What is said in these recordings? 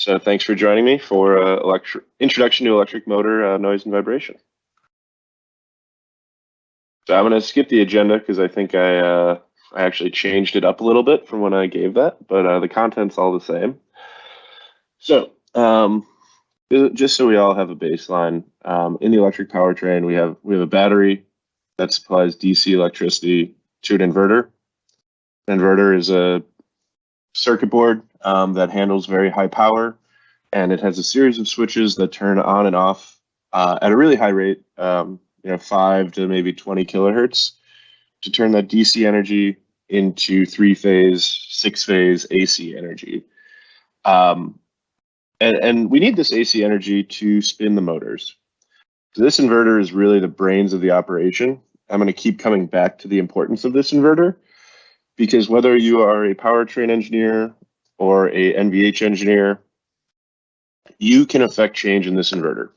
So thanks for joining me for Introduction to Electric Motor Noise and Vibration. So I'm going to skip the agenda because I think I actually changed it up a little bit from when I gave that, but the content's all the same. So just so we all have a baseline, in the electric powertrain, we have a battery that supplies DC electricity to an inverter. An inverter is a circuit board that handles very high power, and it has a series of switches that turn on and off at a really high rate, 5 to maybe 20 kilohertz, to turn that DC energy into 3-phase, 6-phase AC energy. And we need this AC energy to spin the motors. So this inverter is really the brains of the operation. I'm going to keep coming back to the importance of this inverter, because whether you are a powertrain engineer or a NVH engineer, you can affect change in this inverter.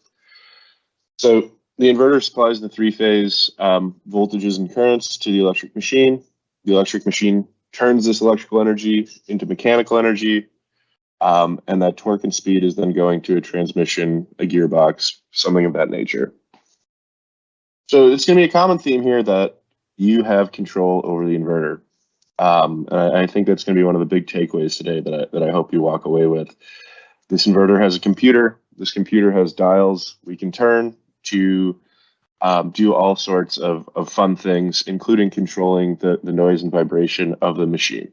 So the inverter supplies the 3-phase voltages and currents to the electric machine. The electric machine turns this electrical energy into mechanical energy, and that torque and speed is then going to a transmission, a gearbox, something of that nature. So it's going to be a common theme here that you have control over the inverter. And I think that's going to be one of the big takeaways today that I hope you walk away with. This inverter has a computer. This computer has dials we can turn to do all sorts of fun things, including controlling the noise and vibration of the machine.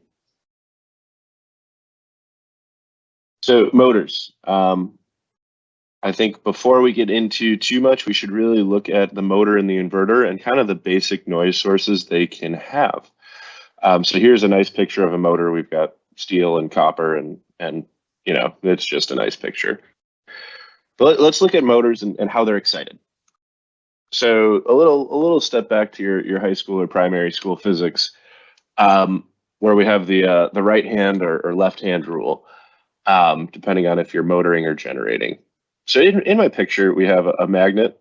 So motors. I think before we get into too much, we should really look at the motor and the inverter and kind of the basic noise sources they can have. So here's a nice picture of a motor. We've got steel and copper, and it's just a nice picture. But let's look at motors and how they're excited. So a little step back to your high school or primary school physics, where we have the right hand or left hand rule, depending on if you're motoring or generating. So in my picture, we have a magnet,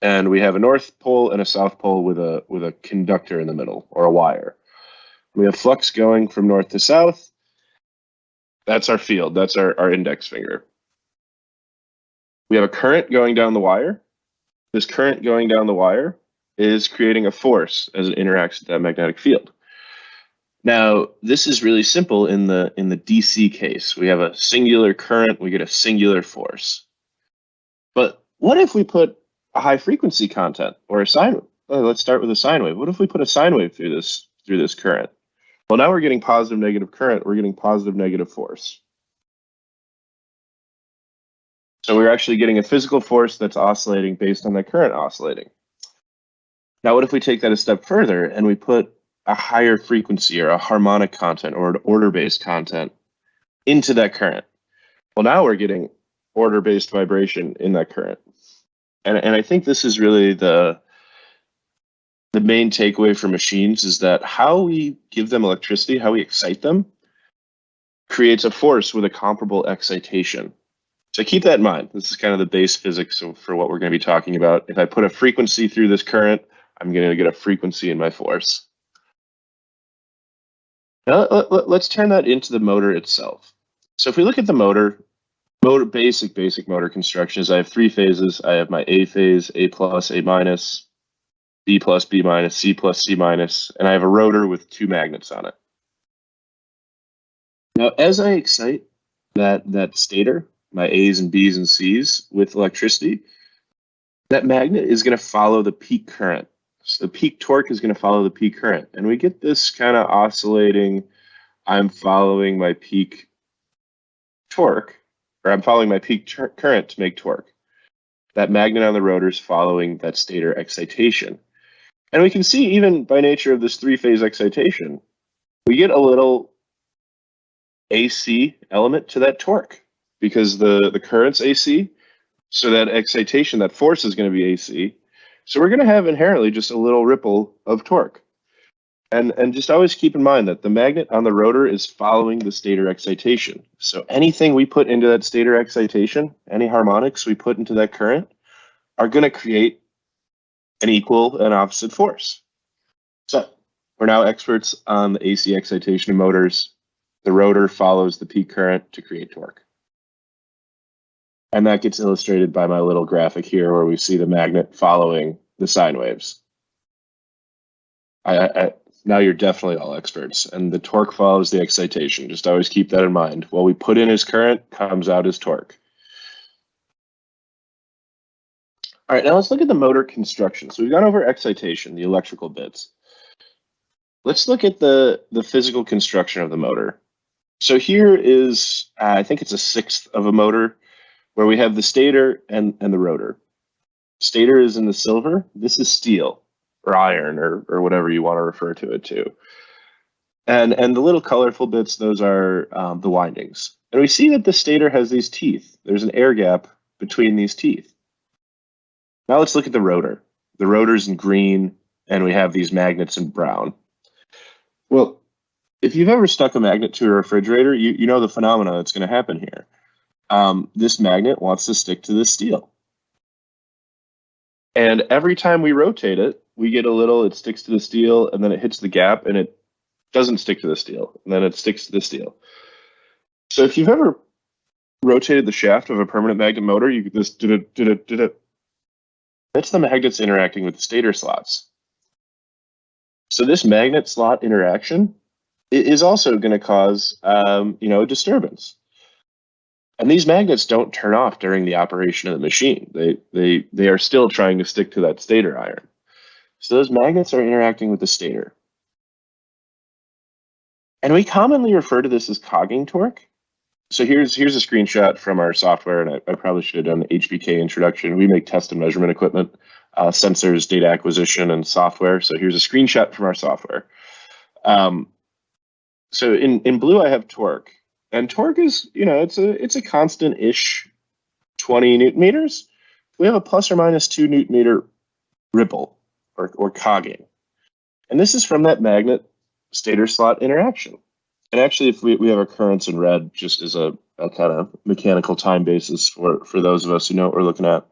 and we have a north pole and a south pole with a conductor in the middle, or a wire. We have flux going from north to south. That's our field. That's our index finger. We have a current going down the wire. This current going down the wire is creating a force as it interacts with that magnetic field. Now, this is really simple in the DC case. We have a singular current, we get a singular force. But what if we put a high frequency content or a sine wave? Let's start with a sine wave. What if we put a sine wave through this current? Well, now we're getting positive negative current, we're getting positive negative force. So we're actually getting a physical force that's oscillating based on the current oscillating. Now, what if we take that a step further and we put a higher frequency or a harmonic content or an order-based content into that current? Well, now we're getting order-based vibration in that current. And I think this is really the main takeaway for machines, is that how we give them electricity, how we excite them, creates a force with a comparable excitation. So keep that in mind. This is kind of the base physics for what we're going to be talking about. If I put a frequency through this current, I'm going to get a frequency in my force. Now let's turn that into the motor itself. So if we look at the motor basic motor construction is I have 3 phases. I have my A phase, A plus, A minus, B plus, B minus, C plus, C minus, and I have a rotor with 2 magnets on it. Now, as I excite that stator, my A's and B's and C's with electricity, that magnet is going to follow the peak current. So the peak torque is going to follow the peak current. And we get this kind of oscillating, I'm following my peak torque, or I'm following my peak current to make torque. That magnet on the rotor is following that stator excitation. And we can see, even by nature of this 3-phase excitation, we get a little AC element to that torque, because the current's AC, so that excitation, that force is going to be AC. So we're going to have inherently just a little ripple of torque. And just always keep in mind that the magnet on the rotor is following the stator excitation. So anything we put into that stator excitation, any harmonics we put into that current, are going to create an equal and opposite force. So we're now experts on the AC excitation of motors. The rotor follows the peak current to create torque. And that gets illustrated by my little graphic here where we see the magnet following the sine waves. Now you're definitely all experts. And the torque follows the excitation. Just always keep that in mind. What we put in as current comes out as torque. All right, now let's look at the motor construction. So we've gone over excitation, the electrical bits. Let's look at the physical construction of the motor. So here is, I think it's a sixth of a motor, where we have the stator and the rotor. Stator is in the silver. This is steel or iron or whatever you want to refer to it to. And the little colorful bits, those are the windings. And we see that the stator has these teeth. There's an air gap between these teeth. Now let's look at the rotor. The rotor's in green, and we have these magnets in brown. Well, if you've ever stuck a magnet to a refrigerator, you know the phenomena that's going to happen here. This magnet wants to stick to the steel. And every time we rotate it, we get a little, it sticks to the steel, and then it hits the gap, and it doesn't stick to the steel, and then it sticks to the steel. So if you've ever rotated the shaft of a permanent magnet motor, you get this did-it. That's the magnets interacting with the stator slots. So this magnet slot interaction is also going to cause, a disturbance. And these magnets don't turn off during the operation of the machine. They are still trying to stick to that stator iron. So those magnets are interacting with the stator. And we commonly refer to this as cogging torque. So here's a screenshot from our software, and I probably should have done the HBK introduction. We make test and measurement equipment, sensors, data acquisition, and software. So here's a screenshot from our software. So in blue, I have torque. And torque is, it's a constant-ish 20 newton meters. We have a plus or minus 2 newton meter ripple or cogging. And this is from that magnet stator slot interaction. And actually, if we have our currents in red, just as a kind of mechanical time basis for those of us who know what we're looking at,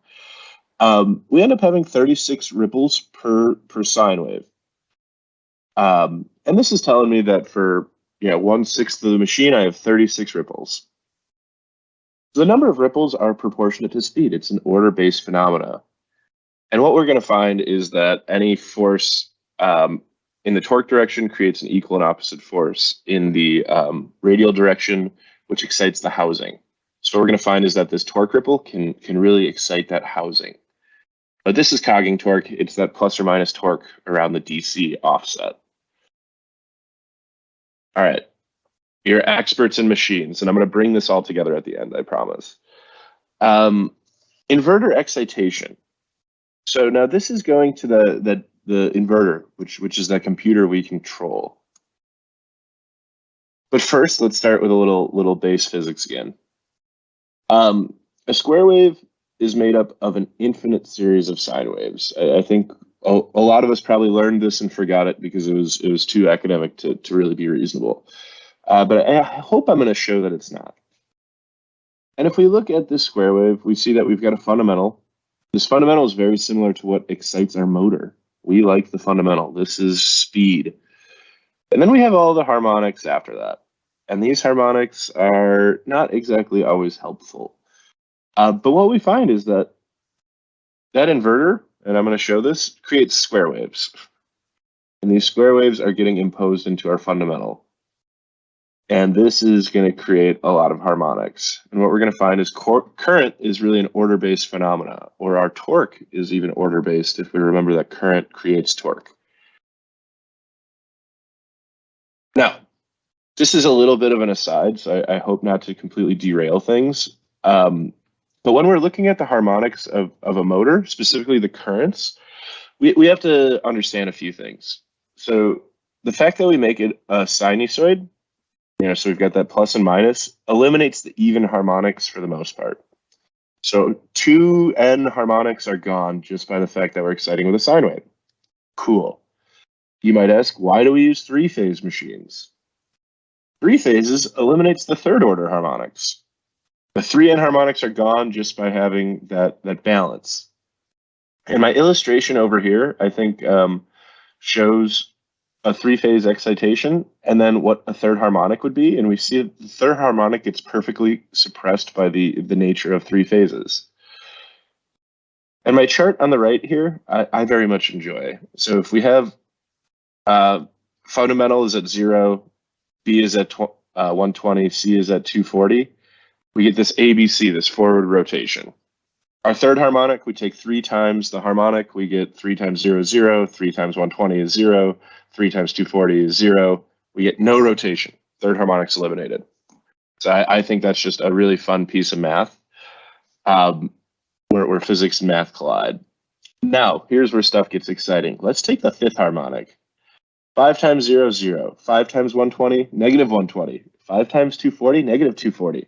we end up having 36 ripples per sine wave. And this is telling me that for 1/6 of the machine, I have 36 ripples. The number of ripples are proportionate to speed. It's an order-based phenomena. And what we're going to find is that any force in the torque direction creates an equal and opposite force in the radial direction, which excites the housing. So what we're going to find is that this torque ripple can really excite that housing. But this is cogging torque. It's that plus or minus torque around the DC offset. All right, you're experts in machines, and I'm going to bring this all together at the end, I promise. Inverter excitation. So now this is going to the inverter, which is that computer we control. But first, let's start with a little base physics again. A square wave is made up of an infinite series of sine waves. I think a lot of us probably learned this and forgot it because it was too academic to really be reasonable. But I hope I'm going to show that it's not. And if we look at this square wave, we see that we've got a fundamental. This fundamental is very similar to what excites our motor. We like the fundamental. This is speed. And then we have all the harmonics after that. And these harmonics are not exactly always helpful. But what we find is that inverter, and I'm going to show this, creates square waves. And these square waves are getting imposed into our fundamental. And this is going to create a lot of harmonics. And what we're going to find is current is really an order-based phenomena, or our torque is even order-based if we remember that current creates torque. Now, this is a little bit of an aside, so I hope not to completely derail things. But when we're looking at the harmonics of a motor, specifically the currents, we have to understand a few things. So the fact that we make it a sinusoid, so we've got that plus and minus, eliminates the even harmonics for the most part. So 2n harmonics are gone just by the fact that we're exciting with a sine wave. Cool. You might ask, why do we use 3-phase machines? 3 phases eliminates the third order harmonics. The 3n harmonics are gone just by having that balance. And my illustration over here, I think, shows a three-phase excitation, and then what a third harmonic would be, and we see the third harmonic gets perfectly suppressed by the nature of three phases. And my chart on the right here, I very much enjoy. So if we have fundamental is at 0, B is at 120, C is at 240, we get this ABC, this forward rotation. Our third harmonic, we take 3 times the harmonic, we get 3 times 0, 0, 3 times 120 is 0, 3 times 240 is 0. We get no rotation. Third harmonic's eliminated. So I think that's just a really fun piece of math where physics and math collide. Now, here's where stuff gets exciting. Let's take the fifth harmonic. 5 times 0, 0. 5 times 120, negative 120. 5 times 240, negative 240.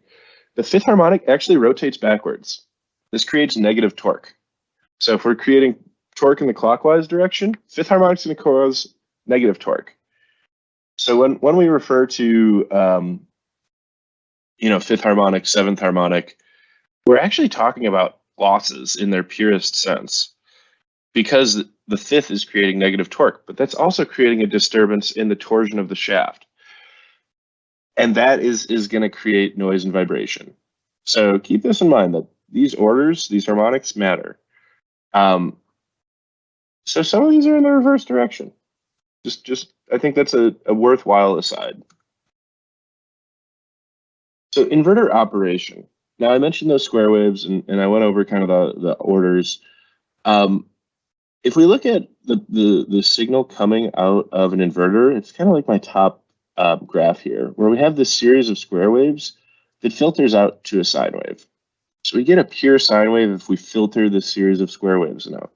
The fifth harmonic actually rotates backwards. This creates negative torque. So if we're creating torque in the clockwise direction, fifth harmonic is going to cause negative torque. So when we refer to fifth harmonic, seventh harmonic, we're actually talking about losses in their purest sense, because the fifth is creating negative torque, but that's also creating a disturbance in the torsion of the shaft. And that is going to create noise and vibration. So keep this in mind, that these orders, these harmonics matter. So some of these are in the reverse direction. Just I think that's a worthwhile aside. So inverter operation. Now I mentioned those square waves, and I went over kind of the orders. If we look at the signal coming out of an inverter, it's kind of like my top graph here, where we have this series of square waves that filters out to a sine wave. So we get a pure sine wave if we filter this series of square waves out.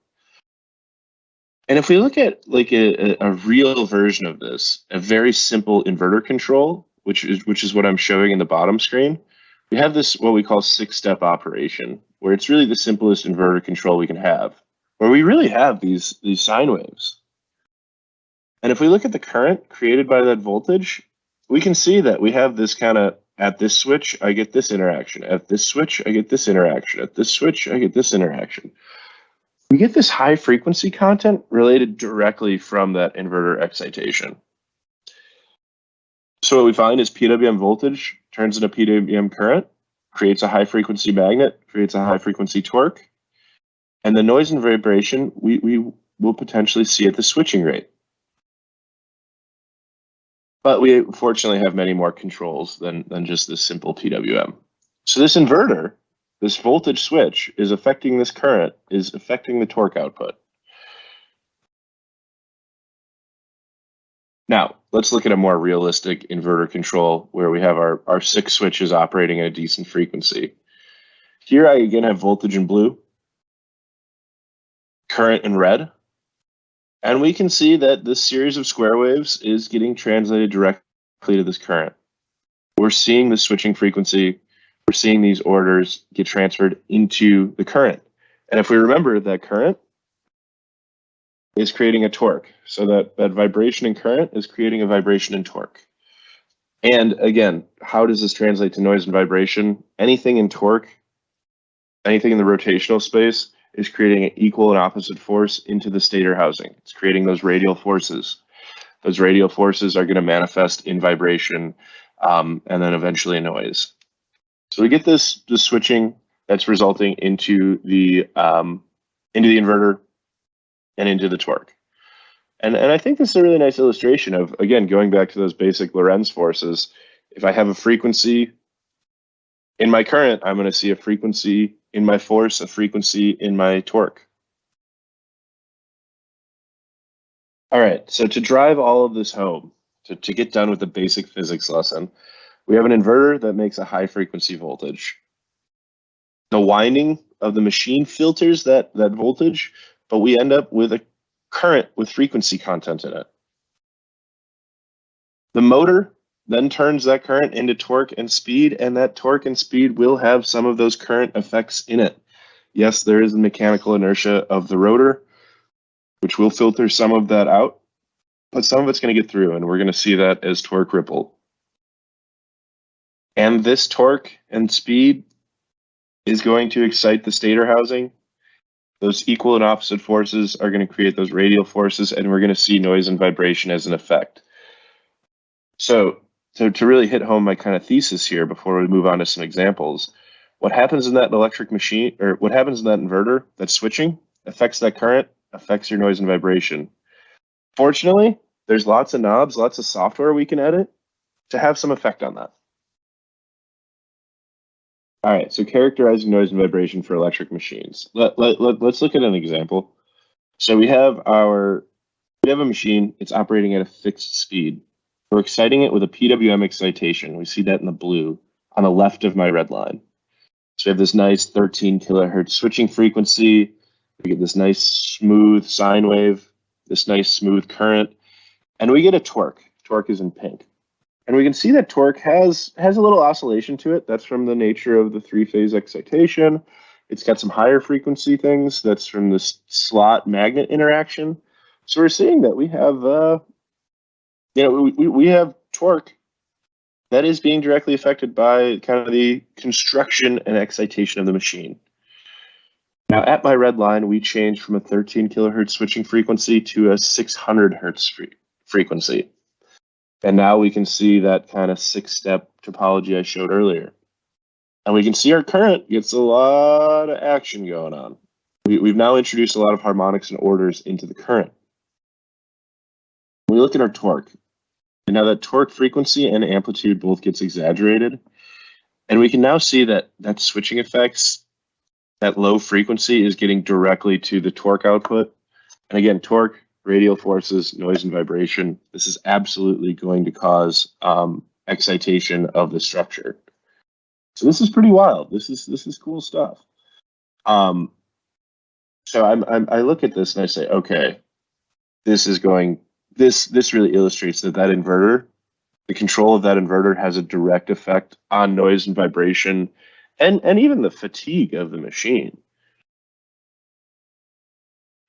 And if we look at like a real version of this, a very simple inverter control, which is what I'm showing in the bottom screen, we have this what we call 6-step operation, where it's really the simplest inverter control we can have, where we really have these sine waves. And if we look at the current created by that voltage, we can see that we have this kind of, at this switch, I get this interaction. At this switch, I get this interaction. At this switch, I get this interaction. We get this high frequency content related directly from that inverter excitation. So what we find is PWM voltage turns into PWM current, creates a high frequency magnet, creates a high frequency torque, and the noise and vibration we will potentially see at the switching rate. But we fortunately have many more controls than just this simple PWM. So this inverter, this voltage switch, is affecting this current, is affecting the torque output. Now, let's look at a more realistic inverter control where we have our 6 switches operating at a decent frequency. Here I again have voltage in blue, current in red, and we can see that this series of square waves is getting translated directly to this current. We're seeing the switching frequency, we're seeing these orders get transferred into the current. And if we remember, that current is creating a torque. So that vibration in current is creating a vibration in torque. And again, how does this translate to noise and vibration? Anything in torque, anything in the rotational space is creating an equal and opposite force into the stator housing. It's creating those radial forces. Those radial forces are going to manifest in vibration and then eventually noise. So we get this switching that's resulting into the inverter and into the torque. And I think this is a really nice illustration of, again, going back to those basic Lorentz forces. If I have a frequency in my current, I'm going to see a frequency in my force, a frequency in my torque. All right, so to drive all of this home, to get done with the basic physics lesson, we have an inverter that makes a high frequency voltage. The winding of the machine filters that voltage, but we end up with a current with frequency content in it. The motor then turns that current into torque and speed, and that torque and speed will have some of those current effects in it. Yes, there is the mechanical inertia of the rotor, which will filter some of that out, but some of it's going to get through, and we're going to see that as torque ripple. And this torque and speed is going to excite the stator housing, Those equal and opposite forces are going to create those radial forces, and we're going to see noise and vibration as an effect. So to really hit home my kind of thesis here before we move on to some examples, what happens in that electric machine, or what happens in that inverter, that switching, affects that current, affects your noise and vibration. Fortunately, there's lots of knobs, lots of software we can edit to have some effect on that. All right, so characterizing noise and vibration for electric machines. Let's look at an example. So we have a machine, it's operating at a fixed speed. We're exciting it with a PWM excitation. We see that in the blue on the left of my red line. So we have this nice 13 kilohertz switching frequency. We get this nice smooth sine wave, this nice smooth current, and we get a torque. Torque is in pink. And we can see that torque has a little oscillation to it. That's from the nature of the three-phase excitation. It's got some higher frequency things. That's from the slot magnet interaction. So we're seeing that we have, we have torque that is being directly affected by kind of the construction and excitation of the machine. Now at my red line, we changed from a 13 kilohertz switching frequency to a 600 hertz frequency. And now we can see that kind of 6-step topology I showed earlier. And we can see our current gets a lot of action going on. We've now introduced a lot of harmonics and orders into the current. We look at our torque. And now that torque frequency and amplitude both gets exaggerated. And we can now see that switching effects, that low frequency is getting directly to the torque output. And again, torque, radial forces, noise and vibration. This is absolutely going to cause excitation of the structure. So this is pretty wild. This is cool stuff. So I look at this and I say, okay, this really illustrates that inverter, the control of that inverter has a direct effect on noise and vibration, and even the fatigue of the machine.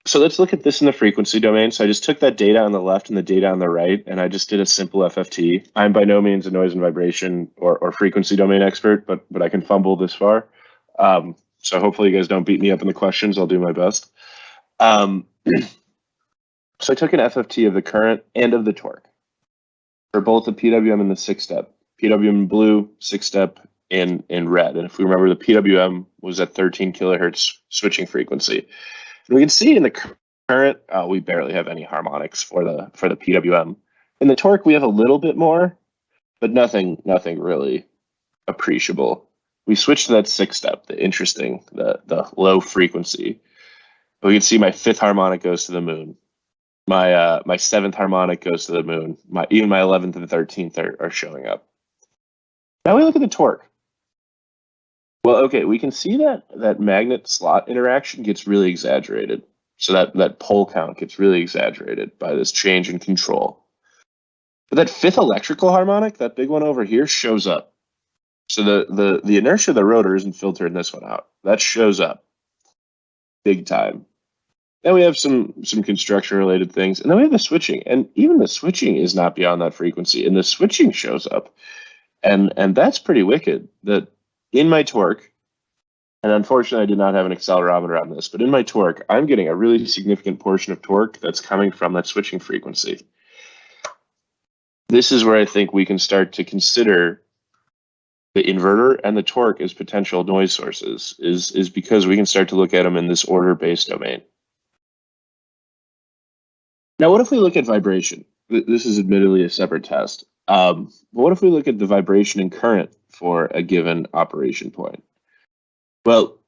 So let's look at this in the frequency domain. So I just took that data on the left and the data on the right, and I just did a simple FFT. I'm by no means a noise and vibration or frequency domain expert, but I can fumble this far. So hopefully you guys don't beat me up in the questions. I'll do my best. So I took an FFT of the current and of the torque for both the PWM and the 6-step. PWM in blue, 6-step in red. And if we remember, the PWM was at 13 kilohertz switching frequency. And we can see in the current, we barely have any harmonics for the PWM. In the torque, we have a little bit more, but nothing really appreciable. We switched to that 6-step, the low frequency. We can see my 5th harmonic goes to the moon. My 7th harmonic goes to the moon. Even my 11th and 13th are showing up. Now we look at the torque. Well, okay, we can see that magnet slot interaction gets really exaggerated. So that pole count gets really exaggerated by this change in control. But that 5th electrical harmonic, that big one over here, shows up. So the inertia of the rotor isn't filtering this one out. That shows up big time. Then we have some construction related things, and then we have the switching, and even the switching is not beyond that frequency, and the switching shows up, and that's pretty wicked. That in my torque, and unfortunately I did not have an accelerometer on this, but in my torque, I'm getting a really significant portion of torque that's coming from that switching frequency. This is where I think we can start to consider the inverter and the torque as potential noise sources, is because we can start to look at them in this order-based domain. Now, what if we look at vibration? This is admittedly a separate test. But what if we look at the vibration and current for a given operation point? Well,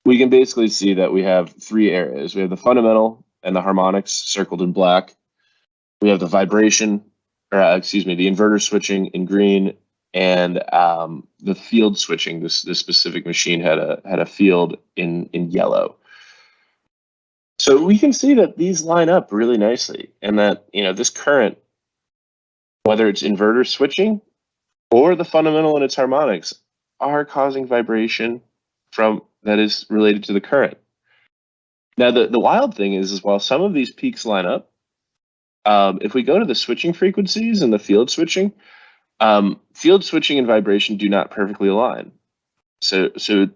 we can basically see that we have 3 areas. We have the fundamental and the harmonics circled in black. We have the vibration, the inverter switching in green, and the field switching. This specific machine had a field in yellow. So we can see that these line up really nicely, and that this current, whether it's inverter switching or the fundamental and its harmonics, are causing vibration that is related to the current. Now the wild thing is while some of these peaks line up, if we go to the switching frequencies and the field switching and vibration do not perfectly align. So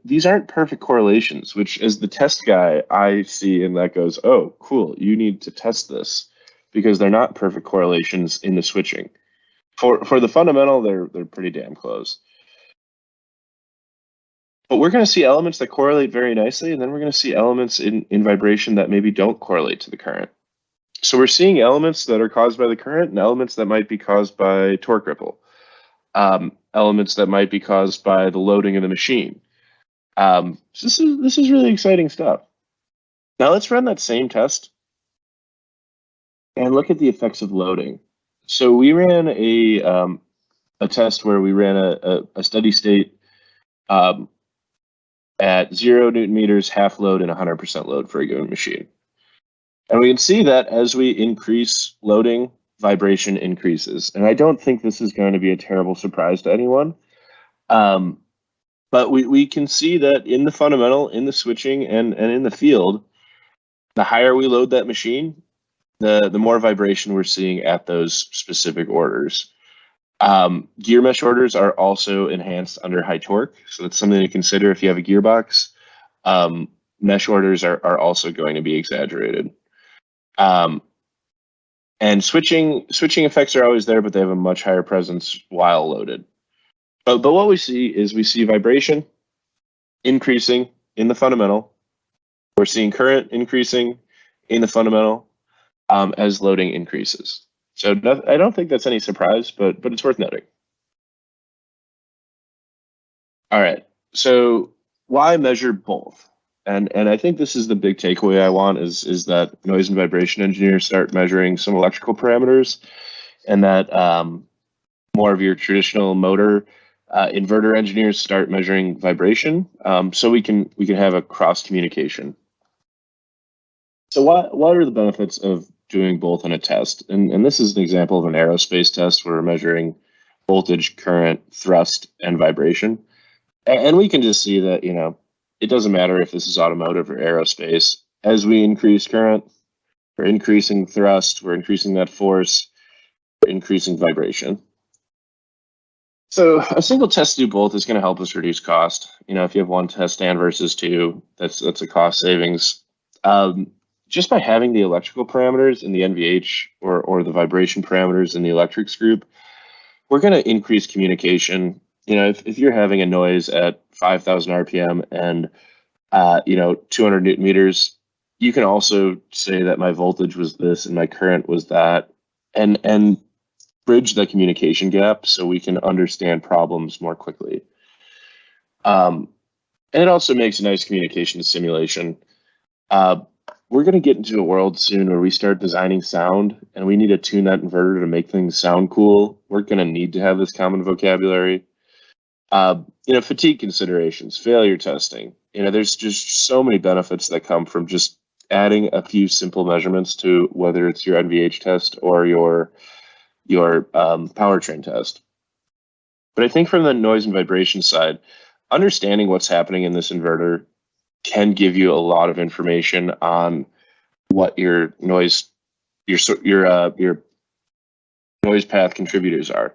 these aren't perfect correlations, which as the test guy, I see and that goes, oh, cool, you need to test this because they're not perfect correlations in the switching. For the fundamental, they're pretty damn close. But we're going to see elements that correlate very nicely, and then we're going to see elements in vibration that maybe don't correlate to the current. So we're seeing elements that are caused by the current and elements that might be caused by torque ripple, elements that might be caused by the loading of the machine. So this is really exciting stuff. Now let's run that same test and look at the effects of loading. So we ran a test where we ran a steady state at 0 Newton meters, half load, and 100% load for a given machine. And we can see that as we increase loading, vibration increases. And I don't think this is going to be a terrible surprise to anyone. But we can see that in the fundamental, in the switching, and in the field, the higher we load that machine, the more vibration we're seeing at those specific orders. Gear mesh orders are also enhanced under high torque, so that's something to consider if you have a gearbox. Mesh orders are also going to be exaggerated. And switching effects are always there, but they have a much higher presence while loaded. But what we see is we see vibration increasing in the fundamental. We're seeing current increasing in the fundamental as loading increases. So I don't think that's any surprise, but it's worth noting. All right, so why measure both? And I think this is the big takeaway I want is that noise and vibration engineers start measuring some electrical parameters, and that more of your traditional motor inverter engineers start measuring vibration, so we can have a cross communication. So what are the benefits of doing both on a test? And this is an example of an aerospace test where we're measuring voltage, current, thrust, and vibration. And we can just see that, it doesn't matter if this is automotive or aerospace. As we increase current, we're increasing thrust, we're increasing that force, we're increasing vibration. So a single test to do both is going to help us reduce cost. If you have one test stand versus two, that's a cost savings. Just by having the electrical parameters in the NVH or the vibration parameters in the electrics group, we're going to increase communication. If you're having a noise at 5,000 RPM and 200 Newton meters, you can also say that my voltage was this and my current was that, and bridge the communication gap so we can understand problems more quickly. And it also makes a nice communication simulation. We're going to get into a world soon where we start designing sound and we need to tune that inverter to make things sound cool. We're going to need to have this common vocabulary. Fatigue considerations, failure testing. There's just so many benefits that come from just adding a few simple measurements to whether it's your NVH test or your powertrain test. But I think from the noise and vibration side, understanding what's happening in this inverter can give you a lot of information on what your noise path contributors are.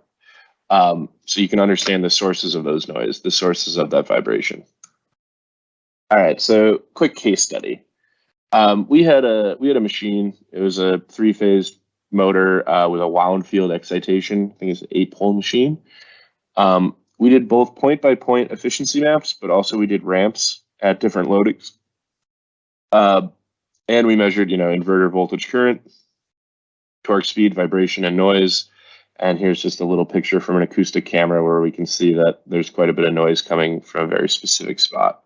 So you can understand the sources of those noise, the sources of that vibration. All right, so quick case study. We had a machine. It was a 3-phase motor with a wound field excitation. I think it's an 8-pole machine. We did both point-by-point efficiency maps, but also we did ramps at different loadings. And we measured, inverter voltage current, torque speed, vibration, and noise. And here's just a little picture from an acoustic camera where we can see that there's quite a bit of noise coming from a very specific spot.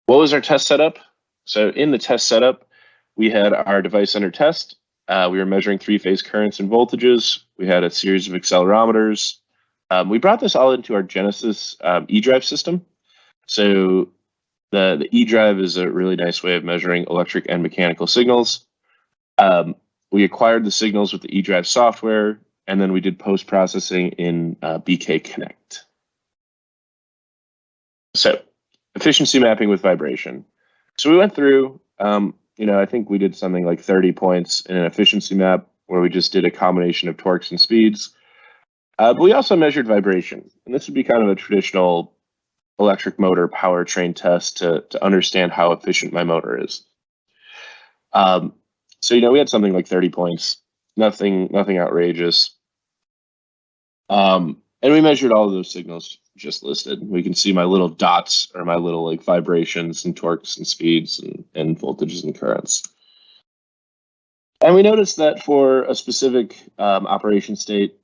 What was our test setup? So in the test setup, we had our device under test. We were measuring 3-phase currents and voltages. We had a series of accelerometers. We brought this all into our Genesis eDrive system. So the eDrive is a really nice way of measuring electric and mechanical signals. We acquired the signals with the eDrive software, and then we did post-processing in BK Connect. So efficiency mapping with vibration. So we went through, I think we did something like 30 points in an efficiency map where we just did a combination of torques and speeds. But we also measured vibration, and this would be kind of a traditional electric motor powertrain test to understand how efficient my motor is. So, we had something like 30 points, nothing outrageous. And we measured all of those signals just listed. We can see my little dots are my little like vibrations and torques and speeds and voltages and currents. And we noticed that for a specific operation state,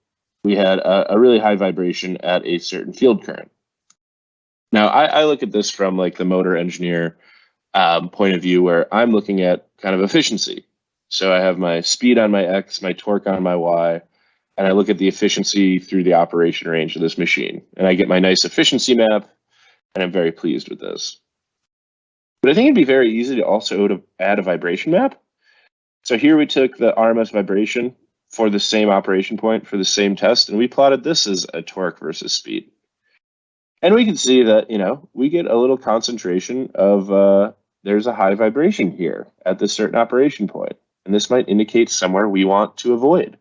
we had a really high vibration at a certain field current. Now, I look at this from like the motor engineer point of view, where I'm looking at kind of efficiency. So I have my speed on my X, my torque on my Y, and I look at the efficiency through the operation range of this machine. And I get my nice efficiency map, and I'm very pleased with this. But I think it'd be very easy to also add a vibration map. So here we took the RMS vibration for the same operation point for the same test, and we plotted this as a torque versus speed. And we can see that, we get a little concentration of, there's a high vibration here at this certain operation point. And this might indicate somewhere we want to avoid.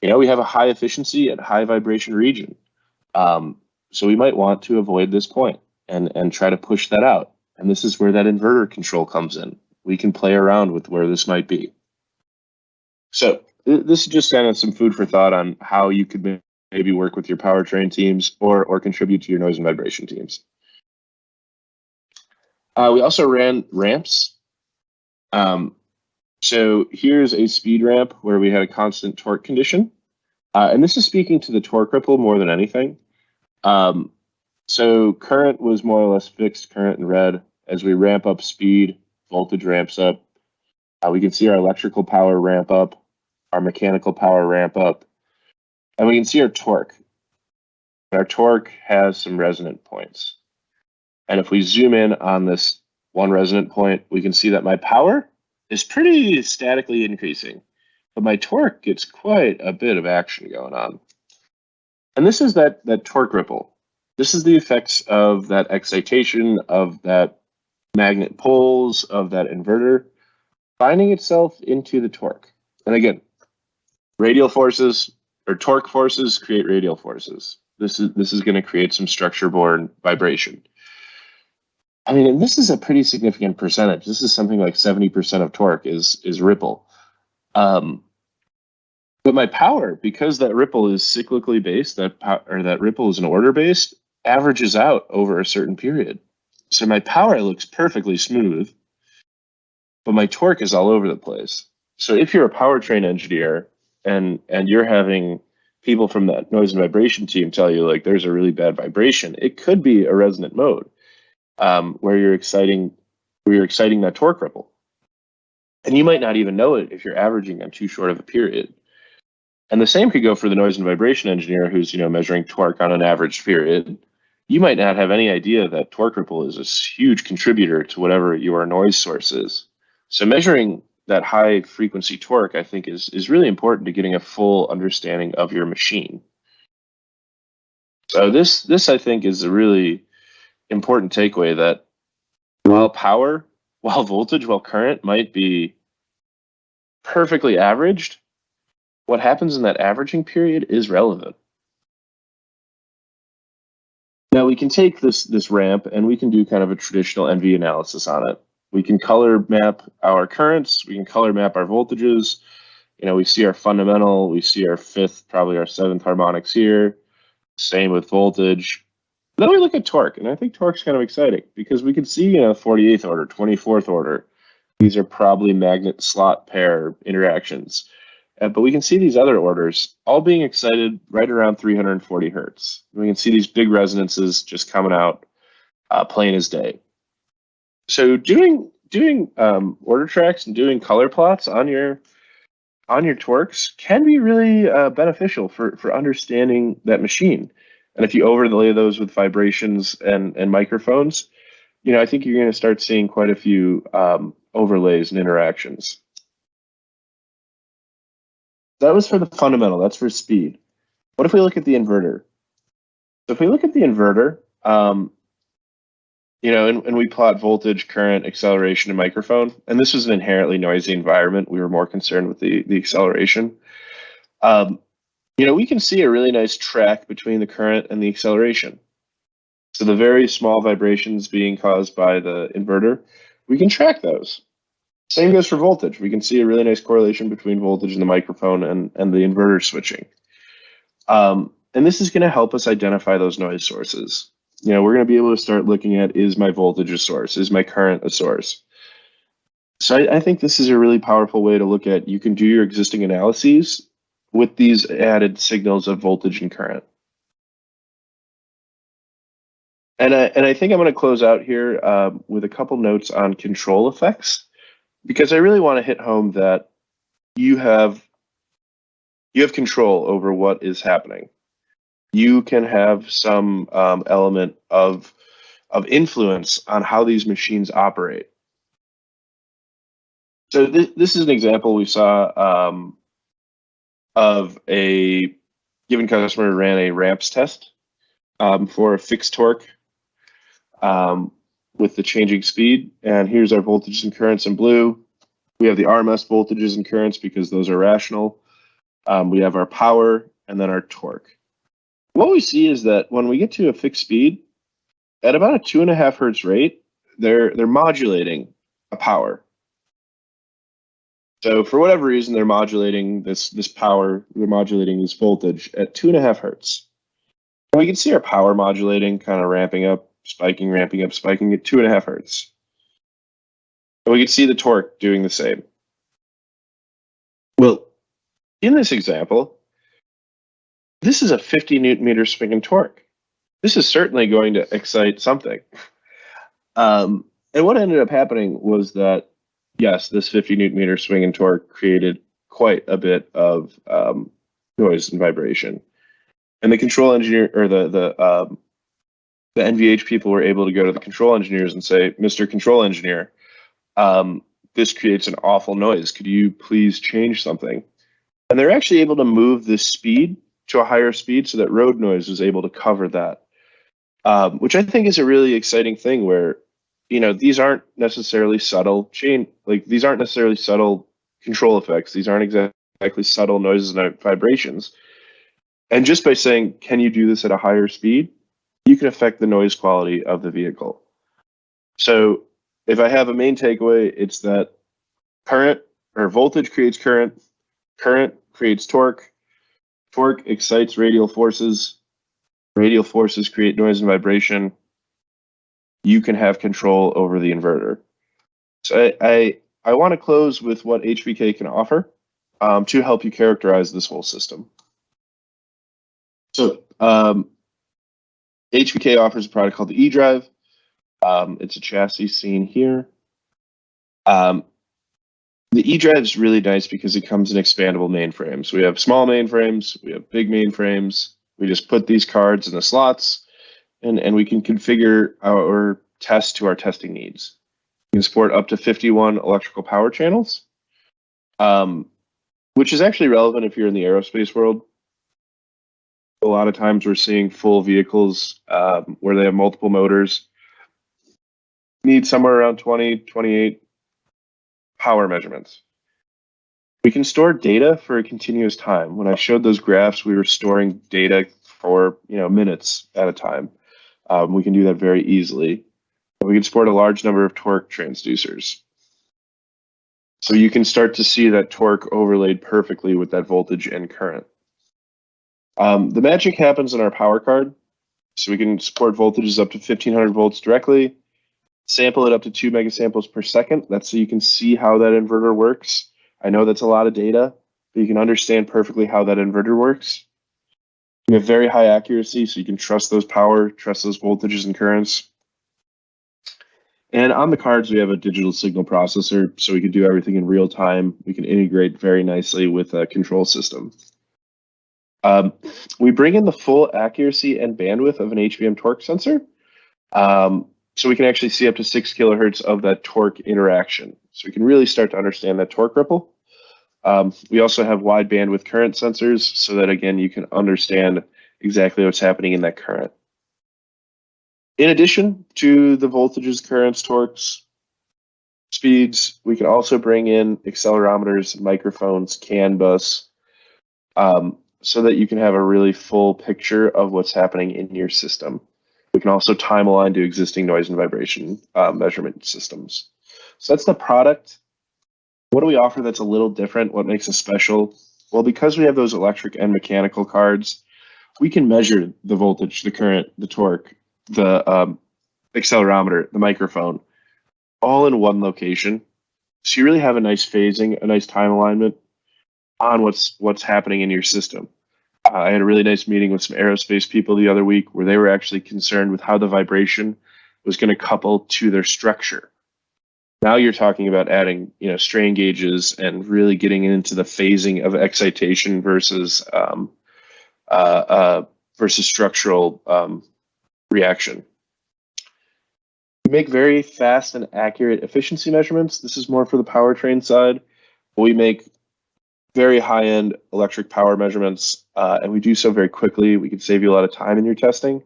We have a high efficiency at high vibration region. So we might want to avoid this point and try to push that out. And this is where that inverter control comes in. We can play around with where this might be. So this is just kind of some food for thought on how you could maybe work with your powertrain teams or contribute to your noise and vibration teams. We also ran ramps. So here's a speed ramp where we had a constant torque condition. And this is speaking to the torque ripple more than anything. So current was more or less fixed current in red. As we ramp up speed, voltage ramps up. We can see our electrical power ramp up, our mechanical power ramp up, and we can see our torque. Our torque has some resonant points. And if we zoom in on this one resonant point, we can see that my power is pretty statically increasing, but my torque gets quite a bit of action going on. And this is that torque ripple. This is the effects of that excitation, of that magnet poles, of that inverter finding itself into the torque. And again, radial forces or torque forces create radial forces. This is going to create some structure-borne vibration. I mean, and this is a pretty significant percentage. This is something like 70% of torque is ripple. But my power, because that ripple is cyclically based, that ripple is an order based, averages out over a certain period. So my power looks perfectly smooth, but my torque is all over the place. So if you're a powertrain engineer and you're having people from that noise and vibration team tell you like there's a really bad vibration, it could be a resonant mode where you're exciting that torque ripple. And you might not even know it if you're averaging on too short of a period. And the same could go for the noise and vibration engineer who's measuring torque on an average period. You might not have any idea that torque ripple is a huge contributor to whatever your noise source is. So measuring that high frequency torque, I think, is really important to getting a full understanding of your machine. So this I think is a really important takeaway, that while power, while voltage, while current might be perfectly averaged, what happens in that averaging period is relevant. Now we can take this ramp and we can do kind of a traditional NV analysis on it. We can color map our currents, we can color map our voltages. We see our fundamental, we see our fifth, probably our seventh harmonics here. Same with voltage. Then we look at torque, and I think torque's kind of exciting because we can see 48th order, 24th order. These are probably magnet slot pair interactions. But we can see these other orders all being excited right around 340 hertz. We can see these big resonances just coming out plain as day. So doing order tracks and doing color plots on your torques can be really beneficial for understanding that machine. And if you overlay those with vibrations and microphones, I think you're going to start seeing quite a few overlays and interactions. That was for the fundamental, that's for speed. What if we look at the inverter? So if we look at the inverter, and we plot voltage, current, acceleration, and microphone, and this was an inherently noisy environment. We were more concerned with the acceleration. We can see a really nice track between the current and the acceleration. So the very small vibrations being caused by the inverter, we can track those. Same goes for voltage. We can see a really nice correlation between voltage in the microphone and the inverter switching. And this is going to help us identify those noise sources. We're going to be able to start looking at, is my voltage a source? Is my current a source? So I think this is a really powerful way to look at, you can do your existing analyses with these added signals of voltage and current. And I think I'm going to close out here with a couple notes on control effects, because I really want to hit home that you have control over what is happening. You can have some element of influence on how these machines operate. So this is an example we saw of a given customer ran a ramps test for a fixed torque with the changing speed. And here's our voltages and currents in blue. We have the RMS voltages and currents because those are rational. We have our power and then our torque. What we see is that when we get to a fixed speed, at about a 2.5 hertz rate, they're modulating a power. So for whatever reason, they're modulating this power, they're modulating this voltage at 2.5 hertz. And we can see our power modulating, kind of ramping up, spiking, ramping up, spiking at 2.5 hertz. And we can see the torque doing the same. Well, in this example, this is a 50 newton meter swing in torque. This is certainly going to excite something. And what ended up happening was that, yes, this 50 newton meter swing in torque created quite a bit of noise and vibration. And the control engineer, or the NVH people, were able to go to the control engineers and say, Mr. Control Engineer, this creates an awful noise. Could you please change something? And they're actually able to move this speed to a higher speed so that road noise was able to cover that, which I think is a really exciting thing where, these aren't necessarily subtle these aren't necessarily subtle control effects. These aren't exactly subtle noises and vibrations. And just by saying, can you do this at a higher speed, you can affect the noise quality of the vehicle. So if I have a main takeaway, it's that current or voltage creates current, current creates torque, torque excites radial forces create noise and vibration. You can have control over the inverter. So I want to close with what HVK can offer to help you characterize this whole system. So HVK offers a product called the eDrive. It's a chassis seen here. The eDrive is really nice because it comes in expandable mainframes. We have small mainframes, we have big mainframes. We just put these cards in the slots, and we can configure our test to our testing needs. We can support up to 51 electrical power channels, which is actually relevant if you're in the aerospace world. A lot of times we're seeing full vehicles where they have multiple motors, need somewhere around 20, 28 power measurements. We can store data for a continuous time. When I showed those graphs, we were storing data for minutes at a time. We can do that very easily. We can support a large number of torque transducers. So you can start to see that torque overlaid perfectly with that voltage and current. The magic happens in our power card. So we can support voltages up to 1500 volts directly, sample it up to 2 megasamples per second. That's so you can see how that inverter works. I know that's a lot of data, but you can understand perfectly how that inverter works. You have very high accuracy, so you can trust those power, trust those voltages and currents. And on the cards, we have a digital signal processor, so we can do everything in real time. We can integrate very nicely with a control system. We bring in the full accuracy and bandwidth of an HVM torque sensor. So we can actually see up to 6 kilohertz of that torque interaction. So we can really start to understand that torque ripple. We also have wide bandwidth current sensors so that, again, you can understand exactly what's happening in that current. In addition to the voltages, currents, torques, speeds, we can also bring in accelerometers, microphones, CAN bus, so that you can have a really full picture of what's happening in your system. We can also time align to existing noise and vibration measurement systems. So that's the product. What do we offer that's a little different? What makes us special? Well, because we have those electric and mechanical cards, we can measure the voltage, the current, the torque, the accelerometer, the microphone, all in one location. So you really have a nice phasing, a nice time alignment on what's happening in your system. I had a really nice meeting with some aerospace people the other week where they were actually concerned with how the vibration was going to couple to their structure. Now you're talking about adding, strain gauges and really getting into the phasing of excitation versus structural reaction. We make very fast and accurate efficiency measurements. This is more for the powertrain side. We make very high-end electric power measurements, and we do so very quickly. We can save you a lot of time in your testing.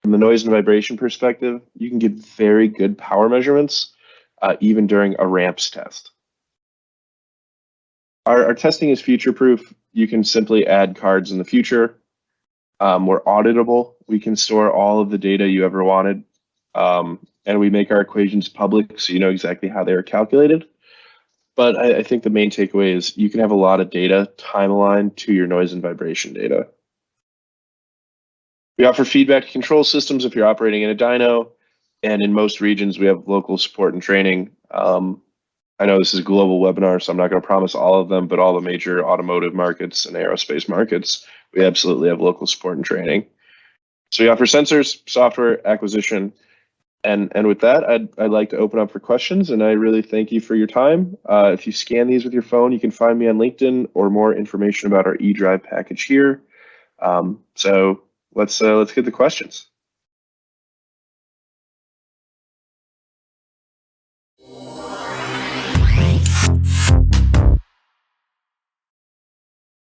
From the noise and vibration perspective, you can get very good power measurements even during a ramps test. Our testing is future-proof. You can simply add cards in the future. We're auditable. We can store all of the data you ever wanted, and we make our equations public so you know exactly how they are calculated. But I think the main takeaway is you can have a lot of data time aligned to your noise and vibration data. We offer feedback control systems if you're operating in a dyno, and in most regions we have local support and training. I know this is a global webinar, so I'm not going to promise all of them, but all the major automotive markets and aerospace markets, we absolutely have local support and training. So we offer sensors, software, acquisition, and with that, I'd like to open up for questions, and I really thank you for your time. If you scan these with your phone, you can find me on LinkedIn or more information about our eDrive package here. So let's get the questions.